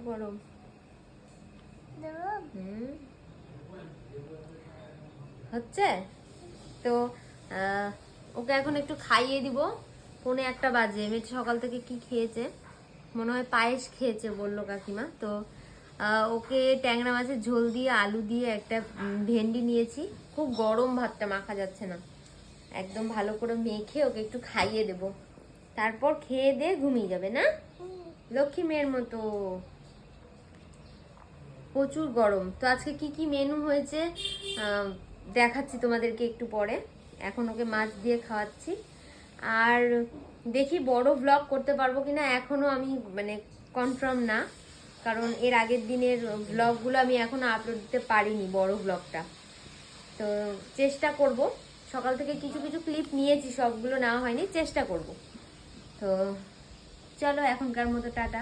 গরম হচ্ছে তো। ওকে এখন একটু খাইয়ে দিব। 1:45 বাজে। মেয়েটা সকাল থেকে কি খেয়েছে মনে হয় পায়েস খেয়েছে বললো কাকিমা। তো ওকে ট্যাংরা মাছের ঝোল দিয়ে আলু দিয়ে একটা ভেন্ডি নিয়েছি। খুব গরম, ভাতটা মাখা যাচ্ছে না, একদম ভালো করে মেখে ওকে একটু খাইয়ে দেব, তারপর খেয়ে দিয়ে ঘুমিয়ে যাবে না লক্ষ্মী মেয়ের মতো। প্রচুর গরম। তো আজকে কি কি মেনু হয়েছে দেখাচ্ছি তোমাদেরকে একটু পরে। এখন ওকে মাছ দিয়ে খাওয়াচ্ছি। আর দেখি বড় ব্লগ করতে পারবো কিনা এখনো আমি মানে কনফার্ম না, কারণ এর আগের দিনের ব্লগগুলো আমি এখনো আপলোড দিতে পারিনি, বড় ব্লগটা। তো চেষ্টা করব। সকাল থেকে কিছু কিছু ক্লিপ নিয়েছি, সবগুলো নেওয়া হয়নি, চেষ্টা করব। তো চলো এখনকার মতো টাটা।